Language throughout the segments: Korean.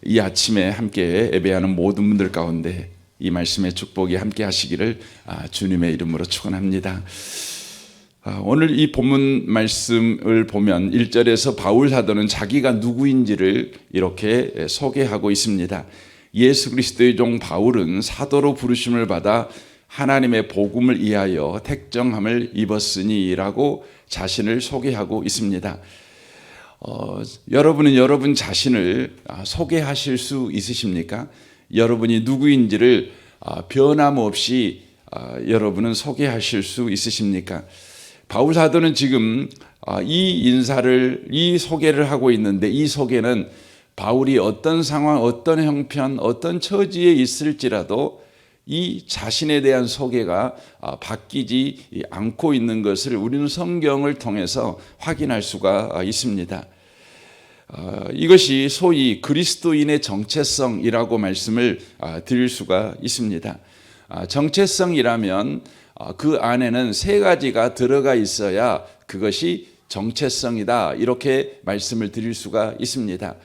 이 아침에 함께 예배하는 모든 분들 가운데 이 말씀의 축복이 함께 하시기를 주님의 이름으로 축원합니다. 오늘 이 본문 말씀을 보면 1절에서 바울 사도는 자기가 누구인지를 이렇게 소개하고 있습니다. 예수 그리스도의 종 바울은 사도로 부르심을 받아 하나님의 복음을 위하여 택정함을 입었으니라고 자신을 소개하고 있습니다. 여러분은 여러분 자신을 소개하실 수 있으십니까? 여러분이 누구인지를 변함없이 여러분은 소개하실 수 있으십니까? 바울 사도는 지금 이 소개를 하고 있는데, 이 소개는 바울이 어떤 상황, 어떤 형편, 어떤 처지에 있을지라도 이 자신에 대한 소개가 바뀌지 않고 있는 것을 우리는 성경을 통해서 확인할 수가 있습니다. 이것이 소위 그리스도인의 정체성이라고 말씀을 드릴 수가 있습니다. 정체성이라면 그 안에는 세 가지가 들어가 있어야 그것이 정체성이다, 이렇게 말씀을 드릴 수가 있습니다.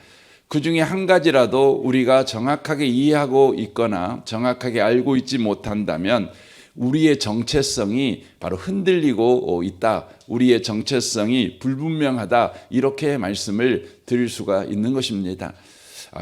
그 중에 한 가지라도 우리가 정확하게 이해하고 있거나 정확하게 알고 있지 못한다면 우리의 정체성이 바로 흔들리고 있다, 우리의 정체성이 불분명하다, 이렇게 말씀을 드릴 수가 있는 것입니다.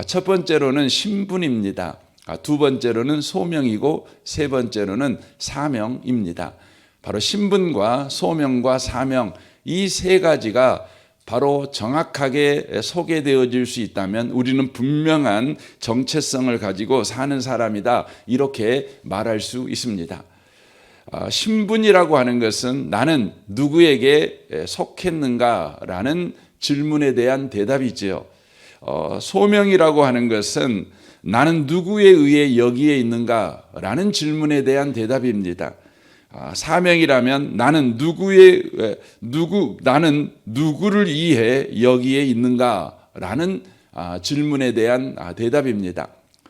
첫 번째로는 신분입니다. 두 번째로는 소명이고 세 번째로는 사명입니다. 바로 신분과 소명과 사명, 이 세 가지가 바로 정확하게 소개되어질 수 있다면 우리는 분명한 정체성을 가지고 사는 사람이다, 이렇게 말할 수 있습니다. 신분이라고 하는 것은 나는 누구에게 속했는가라는 질문에 대한 대답이지요. 소명이라고 하는 것은 나는 누구에 의해 여기에 있는가라는 질문에 대한 대답입니다. 사명이라면 나는 누구를 위해 여기에 있는가라는 질문에 대한 대답입니다.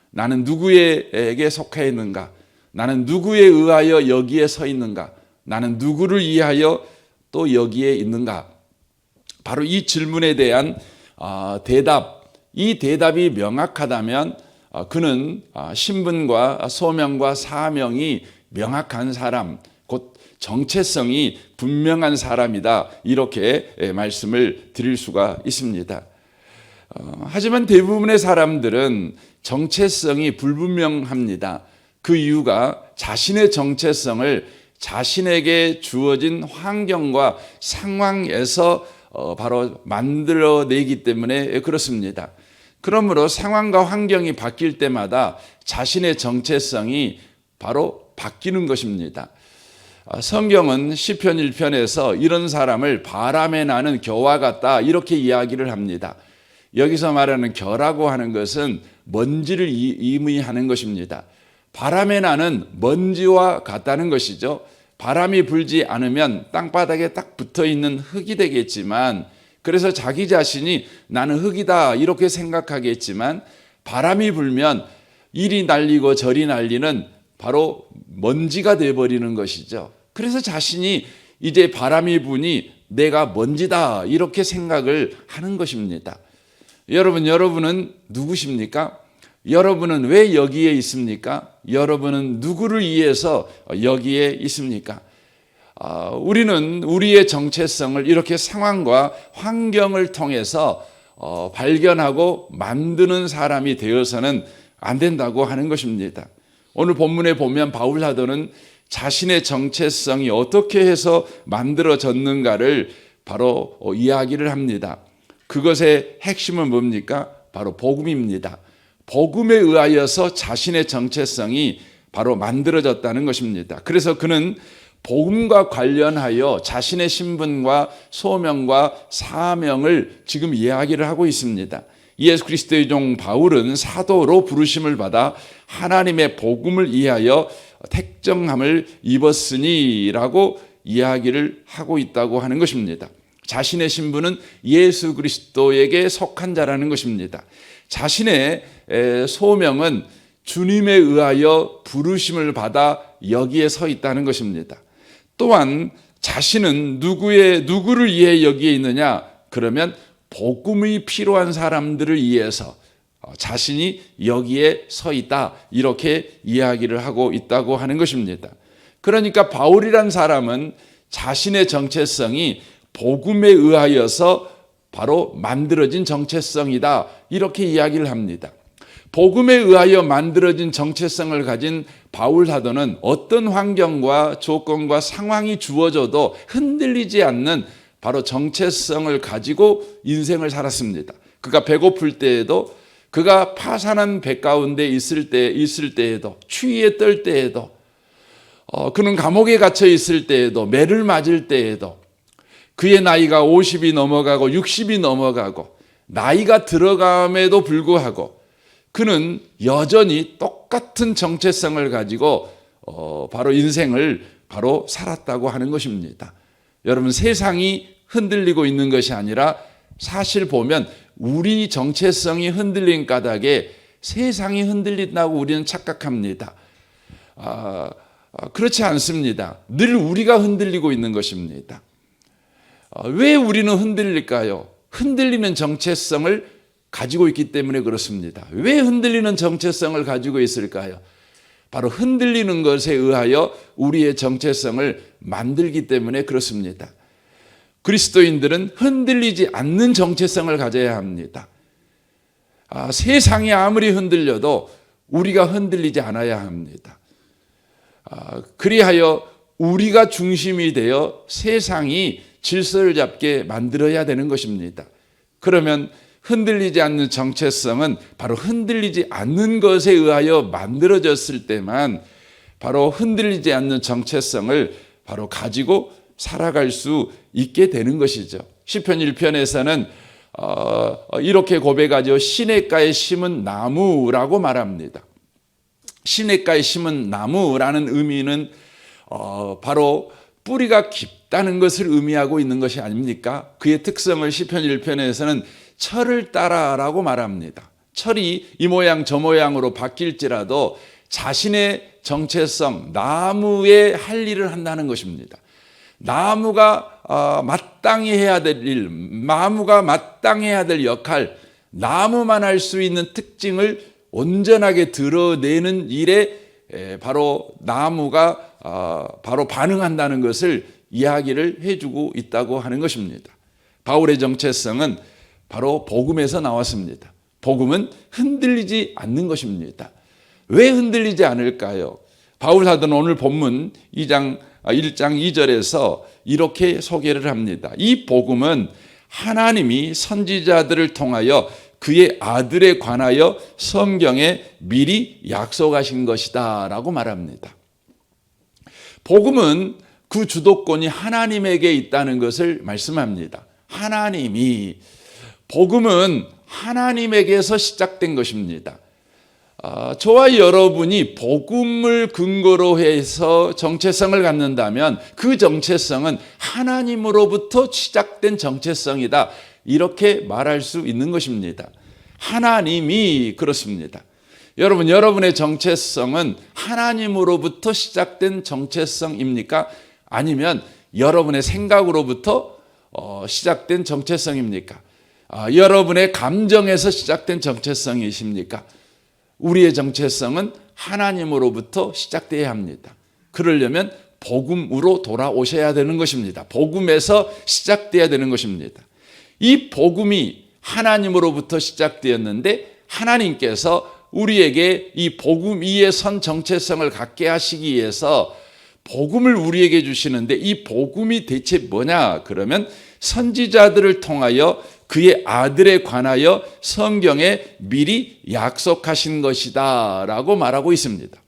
나는 누구에게 속해 있는가? 나는 누구에 의하여 여기에 서 있는가? 나는 누구를 위하여 또 여기에 있는가? 바로 이 질문에 대한 대답, 이 대답이 명확하다면 그는 신분과 소명과 사명이 명확한 사람, 곧 정체성이 분명한 사람이다, 이렇게 말씀을 드릴 수가 있습니다. 하지만 대부분의 사람들은 정체성이 불분명합니다. 그 이유가 자신의 정체성을 자신에게 주어진 환경과 상황에서 바로 만들어내기 때문에 그렇습니다. 그러므로 상황과 환경이 바뀔 때마다 자신의 정체성이 바로 바뀌는 것입니다. 성경은 시편 1편에서 이런 사람을 바람에 나는 겨와 같다, 이렇게 이야기를 합니다. 여기서 말하는 겨라고 하는 것은 먼지를 의미하는 것입니다. 바람에 나는 먼지와 같다는 것이죠. 바람이 불지 않으면 땅바닥에 딱 붙어있는 흙이 되겠지만, 그래서 자기 자신이 나는 흙이다, 이렇게 생각하겠지만 바람이 불면 이리 날리고 저리 날리는 바로 먼지가 되어버리는 것이죠. 그래서 자신이 이제 바람이 부니 내가 먼지다, 이렇게 생각을 하는 것입니다. 여러분은 누구십니까? 여러분은 왜 여기에 있습니까? 여러분은 누구를 위해서 여기에 있습니까? 우리는 우리의 정체성을 이렇게 상황과 환경을 통해서 발견하고 만드는 사람이 되어서는 안 된다고 하는 것입니다. 오늘 본문에 보면 바울 사도는 자신의 정체성이 어떻게 해서 만들어졌는가를 바로 이야기를 합니다. 그것의 핵심은 뭡니까? 바로 복음입니다. 복음에 의하여서 자신의 정체성이 바로 만들어졌다는 것입니다. 그래서 그는 복음과 관련하여 자신의 신분과 소명과 사명을 지금 이야기를 하고 있습니다. 예수 그리스도의 종 바울은 사도로 부르심을 받아 하나님의 복음을 위하여 택정함을 입었으니라고 이야기를 하고 있다고 하는 것입니다. 자신의 신분은 예수 그리스도에게 속한 자라는 것입니다. 자신의 소명은 주님에 의하여 부르심을 받아 여기에 서 있다는 것입니다. 또한 자신은 누구를 위해 여기에 있느냐? 그러면 복음이 필요한 사람들을 위해서, 자신이 여기에 서 있다, 이렇게 이야기를 하고 있다고 하는 것입니다. 그러니까 바울이란 사람은 자신의 정체성이 복음에 의하여서 바로 만들어진 정체성이다, 이렇게 이야기를 합니다. 복음에 의하여 만들어진 정체성을 가진 바울 사도는 어떤 환경과 조건과 상황이 주어져도 흔들리지 않는 바로 정체성을 가지고 인생을 살았습니다. 그가 배고플 때에도, 그가 파산한 배 가운데 있을 때에도, 추위에 떨 때에도, 그는 감옥에 갇혀 있을 때에도, 매를 맞을 때에도, 그의 나이가 50이 넘어가고 60이 넘어가고 나이가 들어감에도 불구하고 그는 여전히 똑같은 정체성을 가지고 바로 인생을 바로 살았다고 하는 것입니다. 여러분, 세상이 흔들리고 있는 것이 아니라 사실 보면 우리 정체성이 흔들린 까닭에 세상이 흔들린다고 우리는 착각합니다. 그렇지 않습니다. 늘 우리가 흔들리고 있는 것입니다. 왜 우리는 흔들릴까요? 흔들리는 정체성을 가지고 있기 때문에 그렇습니다. 왜 흔들리는 정체성을 가지고 있을까요? 바로 흔들리는 것에 의하여 우리의 정체성을 만들기 때문에 그렇습니다. 그리스도인들은 흔들리지 않는 정체성을 가져야 합니다. 세상이 아무리 흔들려도 우리가 흔들리지 않아야 합니다. 그리하여 우리가 중심이 되어 세상이 질서를 잡게 만들어야 되는 것입니다. 그러면 흔들리지 않는 정체성은 바로 흔들리지 않는 것에 의하여 만들어졌을 때만 바로 흔들리지 않는 정체성을 바로 가지고 살아갈 수 있게 되는 것이죠. 시편 1편에서는 이렇게 고백하죠. 시냇가에 심은 나무라고 말합니다. 시냇가에 심은 나무라는 의미는 바로 뿌리가 깊다는 것을 의미하고 있는 것이 아닙니까? 그의 특성을 시편 1편에서는 철을 따라라고 말합니다. 철이 이 모양 저 모양으로 바뀔지라도 자신의 정체성, 나무에 할 일을 한다는 것입니다. 나무가 마땅히 해야 될 일, 나무가 마땅히 해야 될 역할, 나무만 할 수 있는 특징을 온전하게 드러내는 일에 바로 나무가 바로 반응한다는 것을 이야기를 해주고 있다고 하는 것입니다. 바울의 정체성은 바로 복음에서 나왔습니다. 복음은 흔들리지 않는 것입니다. 왜 흔들리지 않을까요? 바울 사도는 오늘 본문 1장 2절에서 이렇게 소개를 합니다. 이 복음은 하나님이 선지자들을 통하여 그의 아들에 관하여 성경에 미리 약속하신 것이다 라고 말합니다. 복음은 그 주도권이 하나님에게 있다는 것을 말씀합니다. 복음은 하나님에게서 시작된 것입니다. 저와 여러분이 복음을 근거로 해서 정체성을 갖는다면 그 정체성은 하나님으로부터 시작된 정체성이다, 이렇게 말할 수 있는 것입니다. 하나님이 그렇습니다. 여러분, 여러분의 정체성은 하나님으로부터 시작된 정체성입니까? 아니면 여러분의 생각으로부터 시작된 정체성입니까? 여러분의 감정에서 시작된 정체성이십니까? 우리의 정체성은 하나님으로부터 시작되어야 합니다. 그러려면 복음으로 돌아오셔야 되는 것입니다. 복음에서 시작되어야 되는 것입니다. 이 복음이 하나님으로부터 시작되었는데 하나님께서 우리에게 이 복음 위에 선 정체성을 갖게 하시기 위해서 복음을 우리에게 주시는데 이 복음이 대체 뭐냐? 그러면 선지자들을 통하여 그의 아들에 관하여 성경에 미리 약속하신 것이다 라고 말하고 있습니다.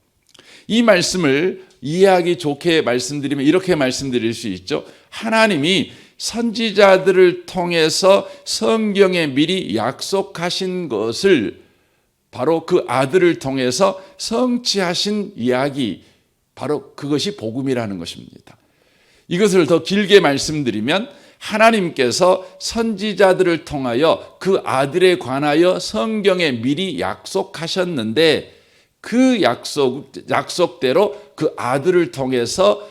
이 말씀을 이해하기 좋게 말씀드리면 이렇게 말씀드릴 수 있죠. 하나님이 선지자들을 통해서 성경에 미리 약속하신 것을 바로 그 아들을 통해서 성취하신 이야기, 바로 그것이 복음이라는 것입니다. 이것을 더 길게 말씀드리면 하나님께서 선지자들을 통하여 그 아들에 관하여 성경에 미리 약속하셨는데 그 약속대로 그 아들을 통해서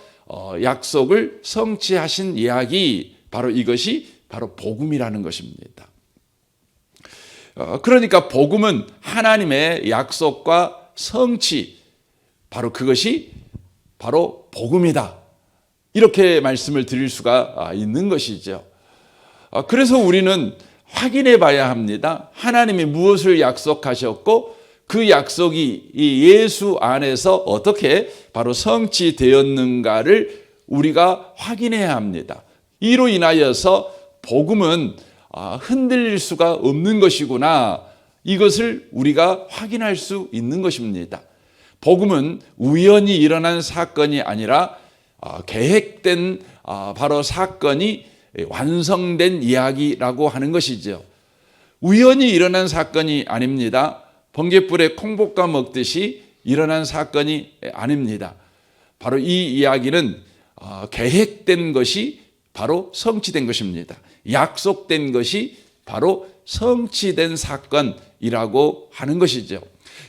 약속을 성취하신 이야기, 바로 이것이 바로 복음이라는 것입니다. 그러니까 복음은 하나님의 약속과 성취, 바로 그것이 바로 복음이다. 이렇게 말씀을 드릴 수가 있는 것이죠. 그래서 우리는 확인해 봐야 합니다. 하나님이 무엇을 약속하셨고 그 약속이 이 예수 안에서 어떻게 바로 성취되었는가를 우리가 확인해야 합니다. 이로 인하여서 복음은 흔들릴 수가 없는 것이구나. 이것을 우리가 확인할 수 있는 것입니다. 복음은 우연히 일어난 사건이 아니라 계획된 바로 사건이 완성된 이야기라고 하는 것이죠. 우연히 일어난 사건이 아닙니다. 번갯불에 콩볶아 먹듯이 일어난 사건이 아닙니다. 바로 이 이야기는 계획된 것이 바로 성취된 것입니다. 약속된 것이 바로 성취된 사건이라고 하는 것이죠.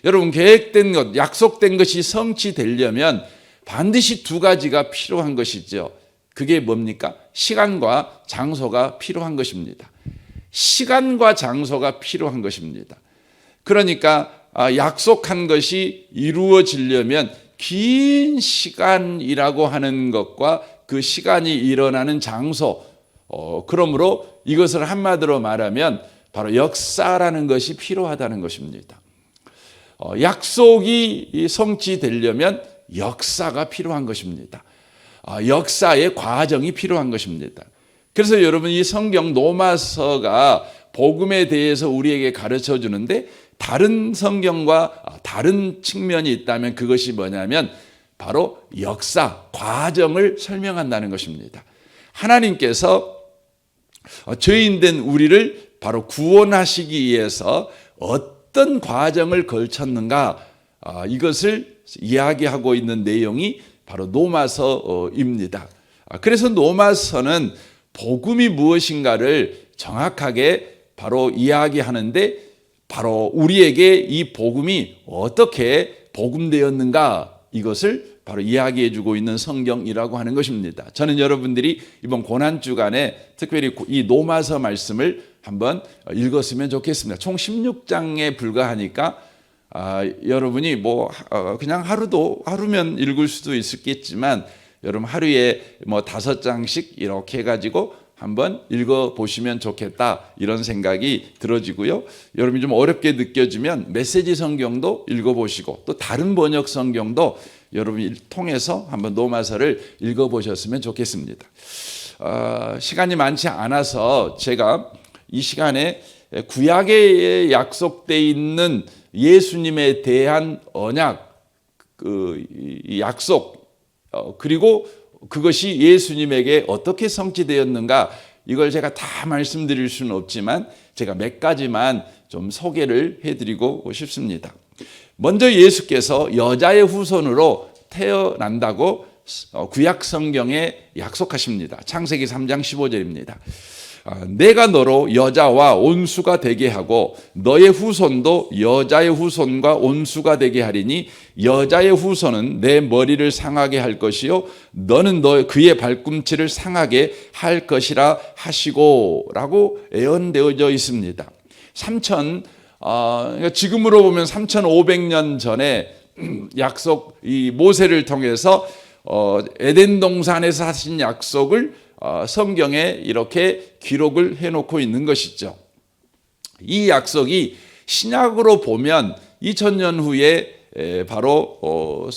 여러분, 계획된 것, 약속된 것이 성취되려면 반드시 두 가지가 필요한 것이죠. 그게 뭡니까? 시간과 장소가 필요한 것입니다. 시간과 장소가 필요한 것입니다. 그러니까 약속한 것이 이루어지려면 긴 시간이라고 하는 것과 그 시간이 일어나는 장소, 그러므로 이것을 한마디로 말하면 바로 역사라는 것이 필요하다는 것입니다. 약속이 성취되려면 역사가 필요한 것입니다. 역사의 과정이 필요한 것입니다. 그래서 여러분, 이 성경 로마서가 복음에 대해서 우리에게 가르쳐 주는데 다른 성경과 다른 측면이 있다면 그것이 뭐냐면 바로 역사, 과정을 설명한다는 것입니다. 하나님께서 죄인된 우리를 바로 구원하시기 위해서 어떤 과정을 걸쳤는가, 이것을 이야기하고 있는 내용이 바로 로마서입니다. 그래서 로마서는 복음이 무엇인가를 정확하게 바로 이야기하는데 바로 우리에게 이 복음이 어떻게 복음되었는가, 이것을 바로 이야기해 주고 있는 성경이라고 하는 것입니다. 저는 여러분들이 이번 고난주간에 특별히 이 로마서 말씀을 한번 읽었으면 좋겠습니다. 총 16장에 불과하니까 여러분이 그냥 하루면 읽을 수도 있겠지만 여러분 하루에 5장씩 이렇게 해가지고 한번 읽어보시면 좋겠다, 이런 생각이 들어지고요. 여러분이 좀 어렵게 느껴지면 메시지 성경도 읽어보시고 또 다른 번역 성경도 여러분이 통해서 한번 로마서를 읽어보셨으면 좋겠습니다. 시간이 많지 않아서 제가 이 시간에 구약에 약속되어 있는 예수님에 대한 언약, 이 약속, 그리고 그것이 예수님에게 어떻게 성취되었는가, 이걸 제가 다 말씀드릴 수는 없지만 제가 몇 가지만 좀 소개를 해드리고 싶습니다. 먼저 예수께서 여자의 후손으로 태어난다고 구약 성경에 약속하십니다. 창세기 3장 15절입니다. 내가 너로 여자와 온수가 되게 하고 너의 후손도 여자의 후손과 온수가 되게 하리니 여자의 후손은 내 머리를 상하게 할 것이요 너는 그의 발꿈치를 상하게 할 것이라 하시고 라고 예언되어져 있습니다. 지금으로 보면 3,500년 전에 약속, 이 모세를 통해서 에덴 동산에서 하신 약속을 성경에 이렇게 기록을 해놓고 있는 것이죠. 이 약속이 신약으로 보면 2000년 후에 바로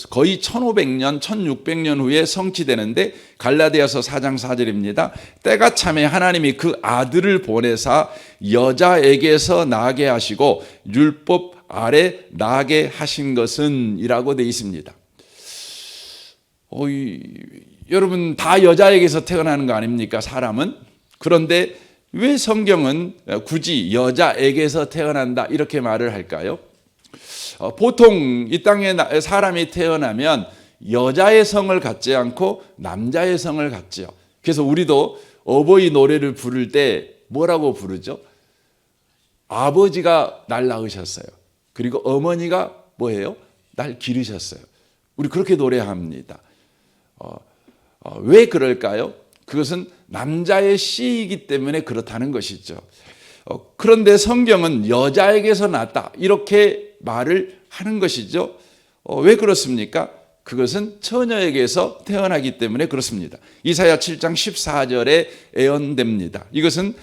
거의 1500년, 1600년 후에 성취되는데 갈라디아서 4장 4절입니다. 때가 참에 하나님이 그 아들을 보내사 여자에게서 나게 하시고 율법 아래 나게 하신 것은 이라고 되어 있습니다. 여러분, 다 여자에게서 태어나는 거 아닙니까? 사람은. 그런데 왜 성경은 굳이 여자에게서 태어난다 이렇게 말을 할까요? 보통 이 땅에 사람이 태어나면 여자의 성을 갖지 않고 남자의 성을 갖죠. 그래서 우리도 어버이 노래를 부를 때 뭐라고 부르죠? 아버지가 날 낳으셨어요. 그리고 어머니가 뭐예요? 날 기르셨어요. 우리 그렇게 노래합니다. 왜 그럴까요? 그것은 남자의 씨이기 때문에 그렇다는 것이죠. 그런데 성경은 여자에게서 났다 이렇게 말을 하는 것이죠. 왜 그렇습니까? 그것은 처녀에게서 태어나기 때문에 그렇습니다. 이사야 7장 14절에 예언됩니다. 이것은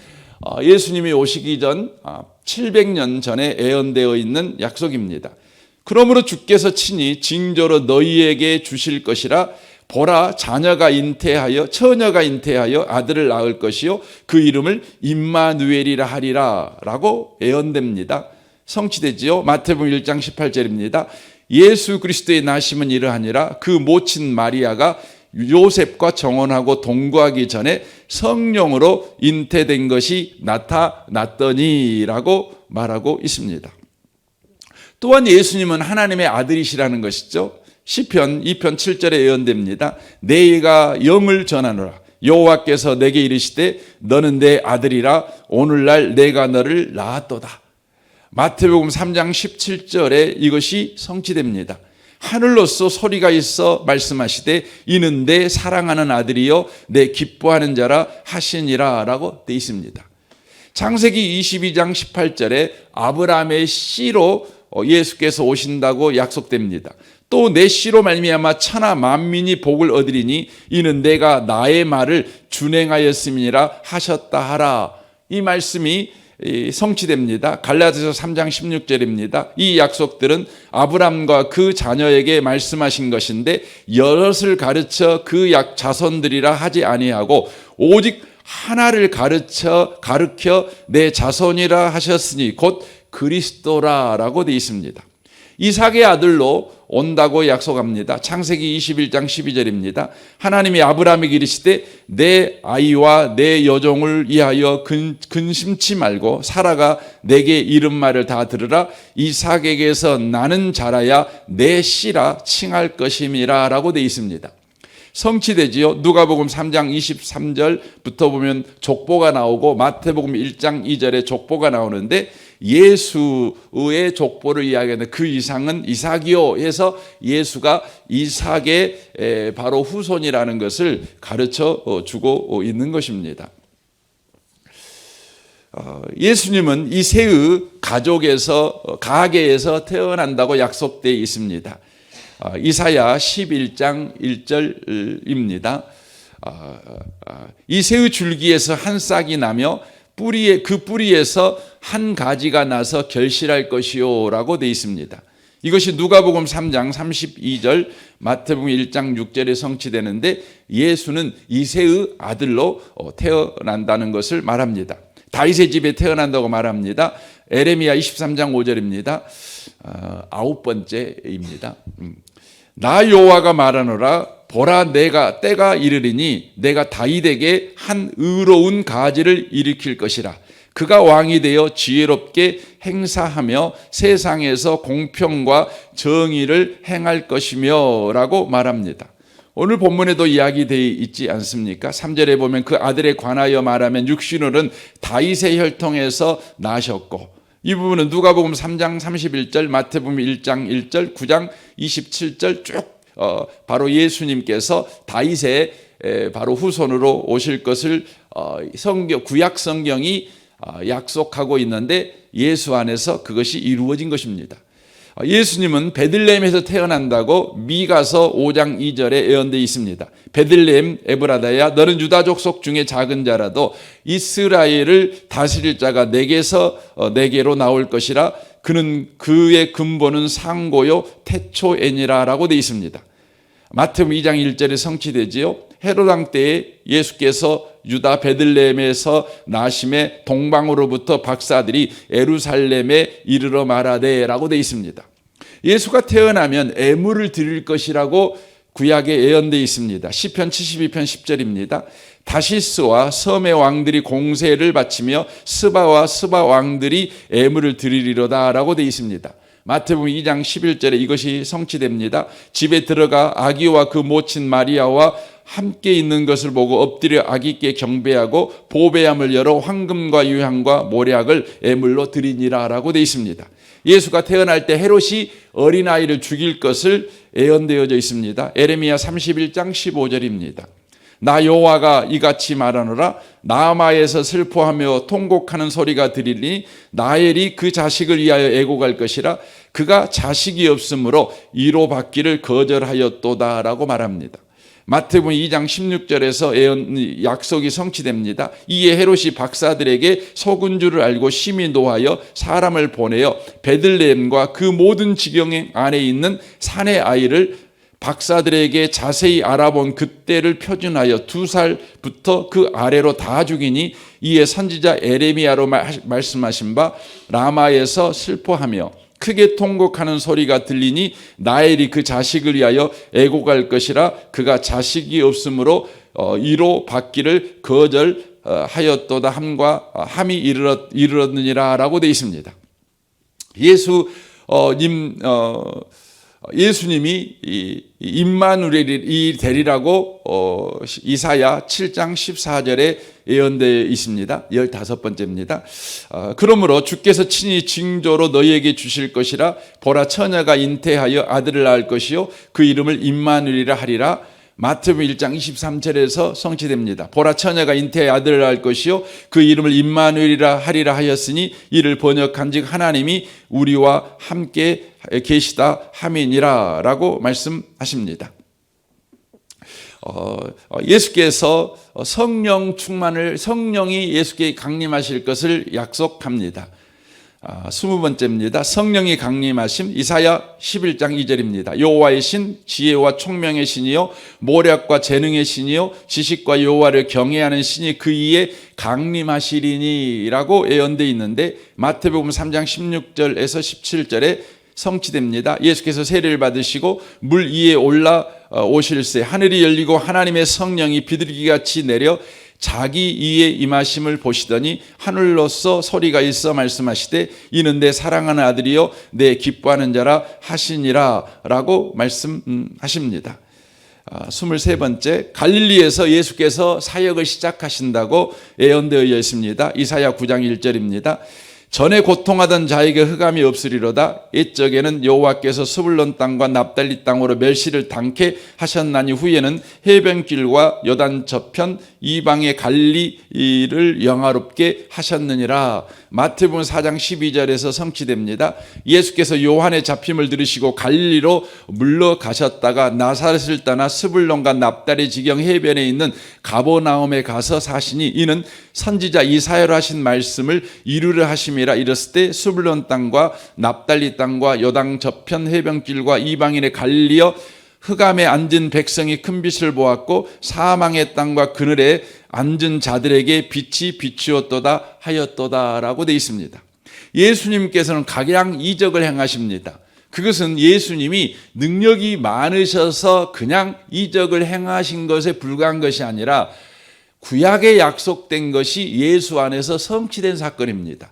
예수님이 오시기 전 700년 전에 예언되어 있는 약속입니다. 그러므로 주께서 친히 징조로 너희에게 주실 것이라. 보라, 처녀가 잉태하여 아들을 낳을 것이요 그 이름을 임마누엘이라 하리라 라고 예언됩니다. 성취되지요. 마태복음 1장 18절입니다. 예수 그리스도의 나심은 이러하니라. 그 모친 마리아가 요셉과 정혼하고 동거하기 전에 성령으로 잉태된 것이 나타났더니라고 말하고 있습니다. 또한 예수님은 하나님의 아들이시라는 것이죠. 시편 2편 7절에 예언됩니다. 내가 영을 전하노라. 여호와께서 내게 이르시되 너는 내 아들이라. 오늘날 내가 너를 낳았도다. 마태복음 3장 17절에 이것이 성취됩니다. 하늘로서 소리가 있어 말씀하시되 이는 내 사랑하는 아들이요 내 기뻐하는 자라 하시니라 라고 되어 있습니다. 창세기 22장 18절에 아브라함의 씨로 예수께서 오신다고 약속됩니다. 또 내 씨로 말미암아 천하 만민이 복을 얻으리니 이는 내가 나의 말을 준행하였음이니라 하셨다 하라. 이 말씀이 성취됩니다. 갈라디아서 3장 16절입니다. 이 약속들은 아브람과 그 자녀에게 말씀하신 것인데 여럿을 가르쳐 그 자손들이라 하지 아니하고 오직 하나를 가르쳐 내 자손이라 하셨으니 곧 그리스도라라고 되어 있습니다. 이삭의 아들로 온다고 약속합니다. 창세기 21장 12절입니다. 하나님이 아브라함에게 이르시되 내 아이와 내 여종을 위하여 근심치 말고 사라가 내게 이른 말을 다 들으라. 이삭에게서 나는 자라야 내 씨라 칭할 것임이라 라고 되어 있습니다. 성취되지요. 누가복음 3장 23절부터 보면 족보가 나오고 마태복음 1장 2절에 족보가 나오는데 예수의 족보를 이야기하는 그 이상은 이삭이요 해서 예수가 이삭의 바로 후손이라는 것을 가르쳐 주고 있는 것입니다. 예수님은 이새의 가계에서 태어난다고 약속되어 있습니다. 이사야 11장 1절입니다. 이새의 줄기에서 한 싹이 나며 그 뿌리에서 한 가지가 나서 결실할 것이요 라고 되어 있습니다. 이것이 누가복음 3장 32절 마태복음 1장 6절에 성취되는데 예수는 이새의 아들로 태어난다는 것을 말합니다. 다윗의 집에 태어난다고 말합니다. 에레미야 23장 5절입니다. 9번째입니다. 나 여호와가 말하노라. 보라 내가 때가 이르리니 내가 다윗에게 한 의로운 가지를 일으킬 것이라. 그가 왕이 되어 지혜롭게 행사하며 세상에서 공평과 정의를 행할 것이며 라고 말합니다. 오늘 본문에도 이야기되어 있지 않습니까? 3절에 보면 그 아들에 관하여 말하면 육신으로는 다윗의 혈통에서 나셨고, 이 부분은 누가복음 3장 31절, 마태복음 1장 1절, 9장 27절 쭉 바로 예수님께서 다윗의 바로 후손으로 오실 것을 구약 성경이 약속하고 있는데 예수 안에서 그것이 이루어진 것입니다. 예수님은 베들레헴에서 태어난다고 미가서 5장 2절에 예언되어 있습니다. 베들레헴 에브라다야 너는 유다 족속 중에 작은 자라도 이스라엘을 다스릴 자가 내게로 나올 것이라. 그의 근본은 상고요 태초에니라 라고 되어 있습니다. 마태복음 2장 1절에 성취되지요. 헤롯 왕 때에 예수께서 유다 베들레헴에서 나심에 동방으로부터 박사들이 예루살렘에 이르러 말하되 라고 되어 있습니다. 예수가 태어나면 예물을 드릴 것이라고 구약에 예언되어 있습니다. 시편 72편 10절입니다. 다시스와 섬의 왕들이 공세를 바치며 스바와 스바 왕들이 예물을 드리리로다 라고 되어 있습니다. 마태복음 2장 11절에 이것이 성취됩니다. 집에 들어가 아기와 그 모친 마리아와 함께 있는 것을 보고 엎드려 아기께 경배하고 보배함을 열어 황금과 유향과 모략을 예물로 드리니라 라고 되어 있습니다. 예수가 태어날 때 헤롯이 어린아이를 죽일 것을 예언되어져 있습니다. 에레미야 31장 15절입니다. 나 여호와가 이같이 말하노라. 라마에서 슬퍼하며 통곡하는 소리가 들리니 라헬이 그 자식을 위하여 애곡할 것이라. 그가 자식이 없으므로 이로 받기를 거절하였도다 라고 말합니다. 마태복음 2장 16절에서 약속이 성취됩니다. 이에 헤롯이 박사들에게 속은 줄을 알고 심히 노하여 사람을 보내어 베들레헴과 그 모든 지경 안에 있는 산의 아이를 박사들에게 자세히 알아본 그때를 표준하여 2살부터 그 아래로 다 죽이니, 이에 선지자 에레미야로 말씀하신 바 라마에서 슬퍼하며 크게 통곡하는 소리가 들리니 라헬이 그 자식을 위하여 애곡할 것이라. 그가 자식이 없으므로 이로 받기를 거절하였도다 함이 이르렀느니라 라고 되어 있습니다. 예수님이 임마누엘이 되리라고 이사야 7장 14절에 예언되어 있습니다. 15번째입니다. 그러므로 주께서 친히 징조로 너희에게 주실 것이라. 보라, 처녀가 잉태하여 아들을 낳을 것이요 그 이름을 임마누엘이라 하리라. 마태복음 1장 23절에서 성취됩니다. 보라, 처녀가 잉태하여 아들을 낳을 것이요 그 이름을 임마누엘이라 하리라 하였으니 이를 번역한즉 하나님이 우리와 함께 계시다 함이니라 라고 말씀하십니다. 예수께서 성령 충만을, 성령이 예수께 강림하실 것을 약속합니다. 20번째입니다. 성령이 강림하심. 이사야 11장 2절입니다. 여호와의 신, 지혜와 총명의 신이요 모략과 재능의 신이요 지식과 여호와를 경외하는 신이 그 위에 강림하시리니 라고 예언되어 있는데, 마태복음 3장 16절에서 17절에 성취됩니다. 예수께서 세례를 받으시고 물 위에 올라오실새 하늘이 열리고 하나님의 성령이 비둘기같이 내려 자기 위에 임하심을 보시더니 하늘로서 소리가 있어 말씀하시되 이는 내 사랑하는 아들이요 내 기뻐하는 자라 하시니라 라고 말씀하십니다. 23번째, 갈릴리에서 예수께서 사역을 시작하신다고 예언되어 있습니다. 이사야 9장 1절입니다. 전에 고통하던 자에게 흑암이 없으리로다. 옛적에는 여호와께서 스불론 땅과 납달리 땅으로 멸시를 당케 하셨나니 후에는 해변길과 요단 저편 이방의 갈릴리를 영화롭게 하셨느니라. 마태복음 4장 12절에서 성취됩니다. 예수께서 요한의 잡힘을 들으시고 갈릴리로 물러가셨다가 나사렛을 떠나 스불론과 납달리 지경 해변에 있는 가버나움에 가서 사시니 이는 선지자 이사야로 하신 말씀을 이루려 하심이라. 이랬을 때 스불론 땅과 납달리 땅과 요단 저편 해변길과 이방인의 갈릴리여 흑암에 앉은 백성이 큰 빛을 보았고 사망의 땅과 그늘에 앉은 자들에게 빛이 비추었도다 하였도다 라고 되어 있습니다. 예수님께서는 각양 이적을 행하십니다. 그것은 예수님이 능력이 많으셔서 그냥 이적을 행하신 것에 불과한 것이 아니라 구약에 약속된 것이 예수 안에서 성취된 사건입니다.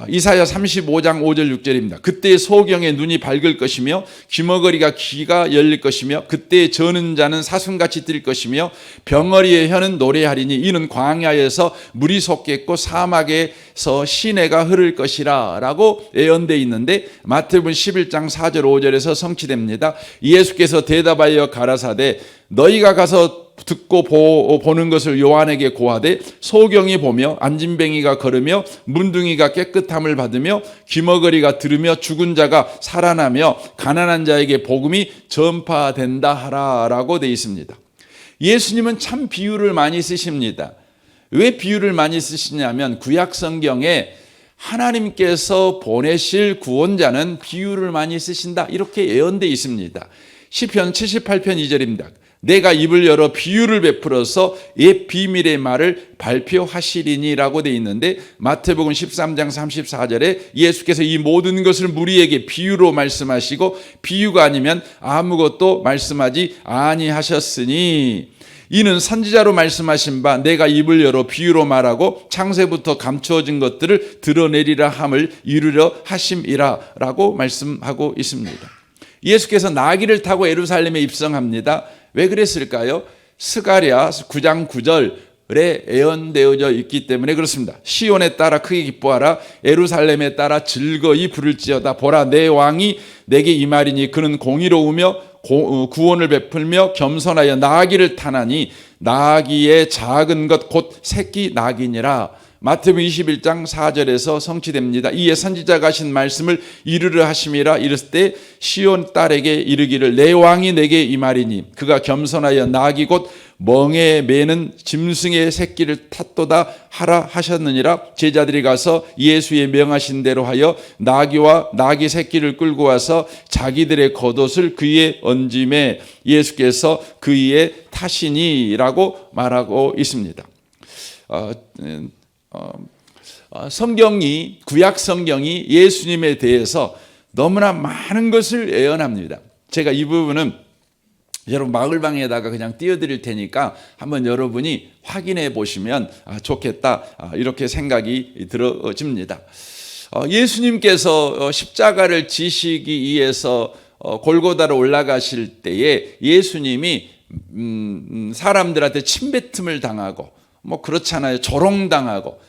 이사야 35장 5절 6절입니다. 그때 소경의 눈이 밝을 것이며 귀머거리가 귀가 열릴 것이며 그때 저는 자는 사슴같이 뛸 것이며 병어리의 혀는 노래하리니 이는 광야에서 물이 솟겠고 사막에서 시내가 흐를 것이라 라고 예언되어 있는데, 마태복음 11장 4절 5절에서 성취됩니다. 예수께서 대답하여 가라사대 너희가 가서 듣고 보는 것을 요한에게 고하되 소경이 보며 안진뱅이가 걸으며 문둥이가 깨끗함을 받으며 귀머거리가 들으며 죽은 자가 살아나며 가난한 자에게 복음이 전파된다 하라라고 되어 있습니다. 예수님은 참 비유를 많이 쓰십니다. 왜 비유를 많이 쓰시냐면 구약 성경에 하나님께서 보내실 구원자는 비유를 많이 쓰신다 이렇게 예언되어 있습니다. 시편 78편 2절입니다. 내가 입을 열어 비유를 베풀어서 옛 비밀의 말을 발표하시리니라고 되어 있는데, 마태복음 13장 34절에 예수께서 이 모든 것을 무리에게 비유로 말씀하시고 비유가 아니면 아무것도 말씀하지 아니하셨으니 이는 선지자로 말씀하신 바 내가 입을 열어 비유로 말하고 창세부터 감추어진 것들을 드러내리라 함을 이루려 하심이라 라고 말씀하고 있습니다. 예수께서 나귀를 타고 예루살렘에 입성합니다. 왜 그랬을까요? 스가랴 9장 9절에 예언되어져 있기 때문에 그렇습니다. 시온에 따라 크게 기뻐하라. 예루살렘에 따라 즐거이 부를지어다. 보라 내 왕이 내게 임하리니 그는 공의로우며 구원을 베풀며 겸손하여 나귀를 타나니 나귀의 작은 것 곧 새끼 나귀니라. 마태복음 21장 4절에서 성취됩니다. 이에 선지자가 하신 말씀을 이루려 하심이라. 이르실 때 시온 딸에게 이르기를 내 왕이 내게 임하리니 그가 겸손하여 나귀 곧 멍에 매는 짐승의 새끼를 탔도다 하라 하셨느니라. 제자들이 가서 예수의 명하신 대로 하여 나귀와 나귀 새끼를 끌고 와서 자기들의 겉옷을 그의 얹음에 예수께서 그의 타시니라고 말하고 있습니다. 성경이, 구약 성경이 예수님에 대해서 너무나 많은 것을 예언합니다. 제가 이 부분은 여러분 마을방에다가 그냥 띄워드릴 테니까 한번 여러분이 확인해 보시면 좋겠다, 이렇게 생각이 들어집니다. 예수님께서 십자가를 지시기 위해서 골고다로 올라가실 때에 예수님이 사람들한테 침뱉음을 당하고 뭐 그렇잖아요. 조롱당하고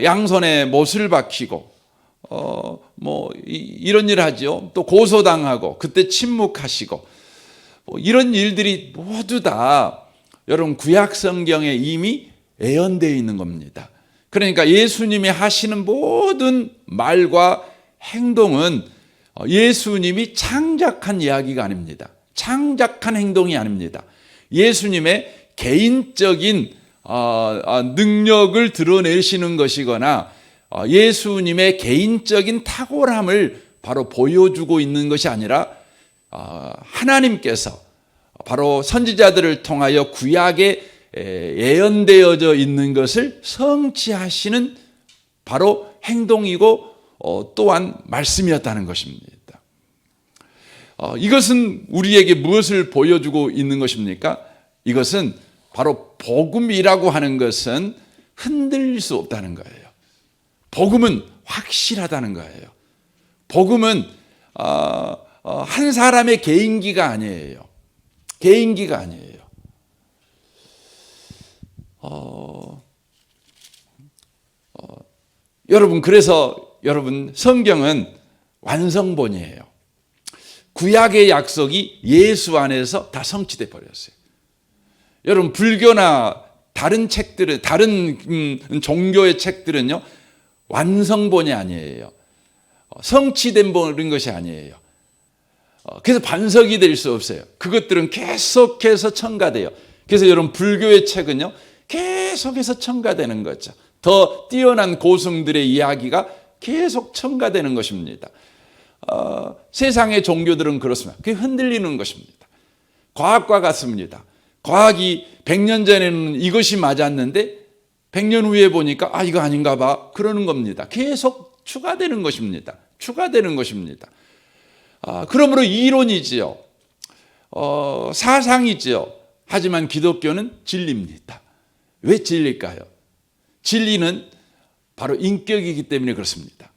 양손에 못을 박히고 이런 일 하죠. 또 고소당하고 그때 침묵하시고 이런 일들이 모두 다 여러분 구약 성경에 이미 예언되어 있는 겁니다. 그러니까 예수님이 하시는 모든 말과 행동은 예수님이 창작한 이야기가 아닙니다. 창작한 행동이 아닙니다. 예수님의 개인적인 능력을 드러내시는 것이거나 예수님의 개인적인 탁월함을 바로 보여주고 있는 것이 아니라 하나님께서 바로 선지자들을 통하여 구약에 예언되어져 있는 것을 성취하시는 바로 행동이고 또한 말씀이었다는 것입니다. 이것은 우리에게 무엇을 보여주고 있는 것입니까? 이것은 바로 복음이라고 하는 것은 흔들릴 수 없다는 거예요. 복음은 확실하다는 거예요. 복음은 한 사람의 개인기가 아니에요. 개인기가 아니에요. 여러분, 그래서 여러분 성경은 완성본이에요. 구약의 약속이 예수 안에서 다 성취돼 버렸어요. 여러분, 불교나 다른 책들은, 다른 종교의 책들은요, 완성본이 아니에요. 성취된 본인 것이 아니에요. 그래서 반석이 될 수 없어요. 그것들은 계속해서 첨가돼요. 그래서 여러분, 불교의 책은요, 계속해서 첨가되는 거죠. 더 뛰어난 고승들의 이야기가 계속 첨가되는 것입니다. 세상의 종교들은 그렇습니다. 그게 흔들리는 것입니다. 과학과 같습니다. 과학이 100년 전에는 이것이 맞았는데 100년 후에 보니까 이거 아닌가 봐 그러는 겁니다. 계속 추가되는 것입니다. 추가되는 것입니다. 그러므로 이론이지요. 사상이지요. 하지만 기독교는 진리입니다. 왜 진리일까요? 진리는 바로 인격이기 때문에 그렇습니다.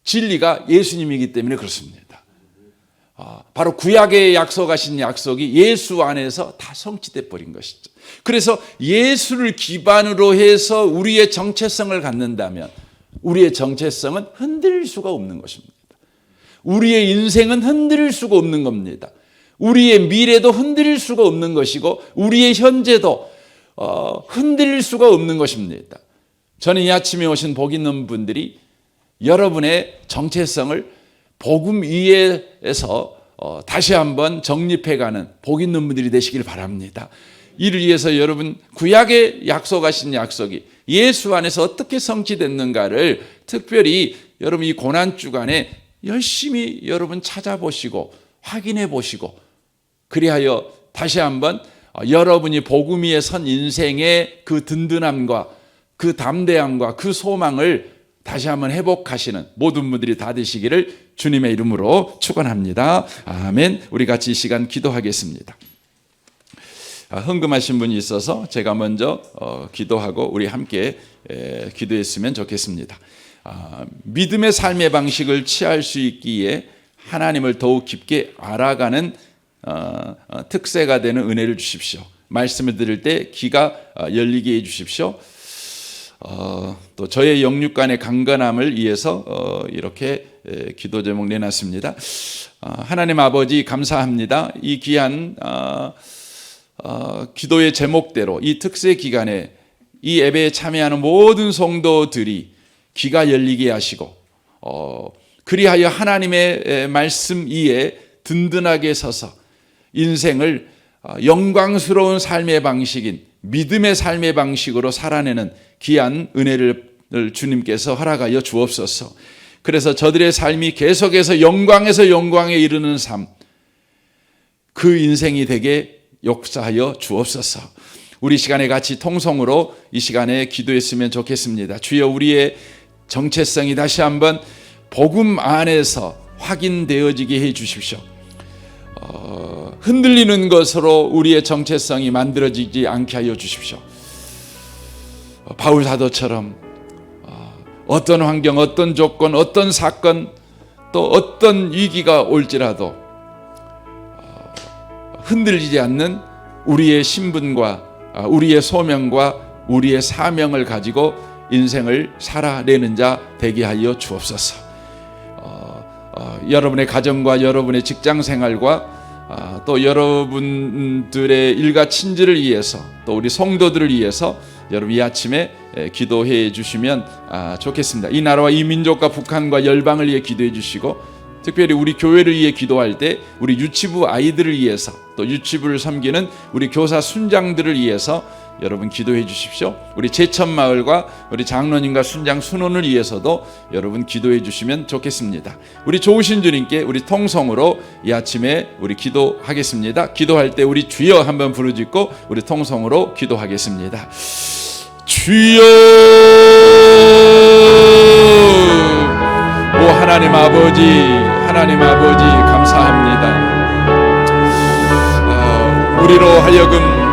진리가 예수님이기 때문에 그렇습니다. 바로 구약에 약속하신 약속이 예수 안에서 다 성취돼 버린 것이죠. 그래서 예수를 기반으로 해서 우리의 정체성을 갖는다면 우리의 정체성은 흔들릴 수가 없는 것입니다. 우리의 인생은 흔들릴 수가 없는 겁니다. 우리의 미래도 흔들릴 수가 없는 것이고 우리의 현재도 흔들릴 수가 없는 것입니다. 저는 이 아침에 오신 복 있는 분들이 여러분의 정체성을 복음 위에서 다시 한번 정립해가는 복 있는 분들이 되시길 바랍니다. 이를 위해서 여러분 구약에 약속하신 약속이 예수 안에서 어떻게 성취됐는가를 특별히 여러분 이 고난 주간에 열심히 여러분 찾아보시고 확인해 보시고 그리하여 다시 한번 여러분이 복음 위에 선 인생의 그 든든함과 그 담대함과 그 소망을 다시 한번 회복하시는 모든 분들이 다 되시기를 주님의 이름으로 축원합니다. 아멘. 우리 같이 이 시간 기도하겠습니다. 헌금하신 분이 있어서 제가 먼저 기도하고 우리 함께 기도했으면 좋겠습니다. 믿음의 삶의 방식을 취할 수 있기에 하나님을 더욱 깊게 알아가는 특세가 되는 은혜를 주십시오. 말씀을 들을 때 귀가 열리게 해주십시오. 또 저의 영육간의 강건함을 위해서 이렇게 기도 제목 내놨습니다. 하나님 아버지 감사합니다. 이 귀한 기도의 제목대로 이 특세 기간에 이 예배에 참여하는 모든 성도들이 귀가 열리게 하시고 그리하여 하나님의 말씀 위에 든든하게 서서 인생을 영광스러운 삶의 방식인 믿음의 삶의 방식으로 살아내는 귀한 은혜를 주님께서 허락하여 주옵소서. 그래서 저들의 삶이 계속해서 영광에서 영광에 이르는 삶, 그 인생이 되게 역사하여 주옵소서. 우리 시간에 같이 통성으로 이 시간에 기도했으면 좋겠습니다. 주여, 우리의 정체성이 다시 한번 복음 안에서 확인되어지게 해 주십시오. 흔들리는 것으로 우리의 정체성이 만들어지지 않게 하여 주십시오. 바울 사도처럼 어떤 환경, 어떤 조건, 어떤 사건, 또 어떤 위기가 올지라도 흔들리지 않는 우리의 신분과 우리의 소명과 우리의 사명을 가지고 인생을 살아내는 자 되게 하여 주옵소서. 여러분의 가정과 여러분의 직장 생활과 또 여러분들의 일가 친지를 위해서, 또 우리 성도들을 위해서 여러분 이 아침에 기도해 주시면 좋겠습니다. 이 나라와 이 민족과 북한과 열방을 위해 기도해 주시고, 특별히 우리 교회를 위해 기도할 때 우리 유치부 아이들을 위해서, 또 유치부를 섬기는 우리 교사 순장들을 위해서 여러분 기도해 주십시오. 우리 제천마을과 우리 장로님과 순장 순원을 위해서도 여러분 기도해 주시면 좋겠습니다. 우리 좋으신 주님께 우리 통성으로 이 아침에 우리 기도하겠습니다. 기도할 때 우리 주여 한번 부르짖고 우리 통성으로 기도하겠습니다. 주여, 오 하나님 아버지, 하나님 아버지 감사합니다. 우리로 하여금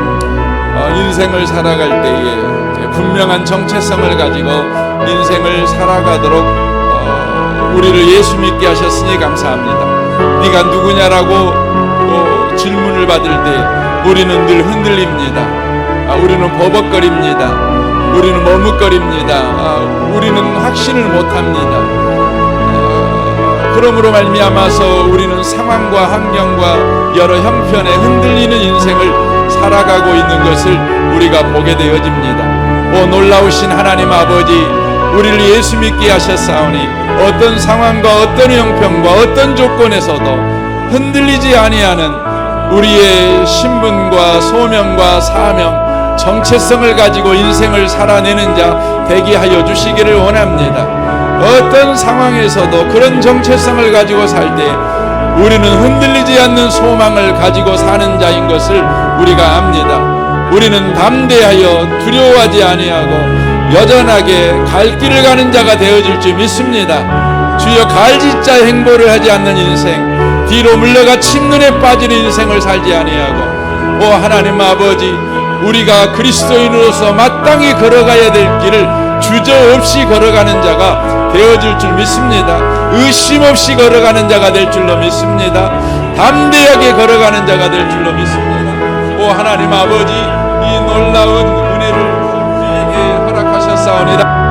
인생을 살아갈 때에 분명한 정체성을 가지고 인생을 살아가도록 우리를 예수 믿게 하셨으니 감사합니다. 네가 누구냐라고 질문을 받을 때 우리는 늘 흔들립니다. 우리는 버벅거립니다. 우리는 머뭇거립니다. 우리는 확신을 못합니다. 그러므로 말미암아서 우리는 상황과 환경과 여러 형편에 흔들리는 인생을 살아가고 있는 것을 우리가 보게 되어집니다. 오 놀라우신 하나님 아버지, 우리를 예수 믿게 하셨사오니 어떤 상황과 어떤 형편과 어떤 조건에서도 흔들리지 아니하는 우리의 신분과 소명과 사명, 정체성을 가지고 인생을 살아내는 자 되게 하여 주시기를 원합니다. 어떤 상황에서도 그런 정체성을 가지고 살 때 우리는 흔들리지 않는 소망을 가지고 사는 자인 것을 우리가 압니다. 우리는 담대하여 두려워하지 아니하고 여전하게 갈 길을 가는 자가 되어질 줄 믿습니다. 주여, 갈짓자 행보를 하지 않는 인생, 뒤로 물러가 침눈에 빠지는 인생을 살지 아니하고, 오 하나님 아버지, 우리가 그리스도인으로서 마땅히 걸어가야 될 길을 주저없이 걸어가는 자가 되어질 줄 믿습니다. 의심 없이 걸어가는 자가 될 줄로 믿습니다. 담대하게 걸어가는 자가 될 줄로 믿습니다. 오 하나님 아버지, 이 놀라운 은혜를 우리에게 허락하셨사오니다.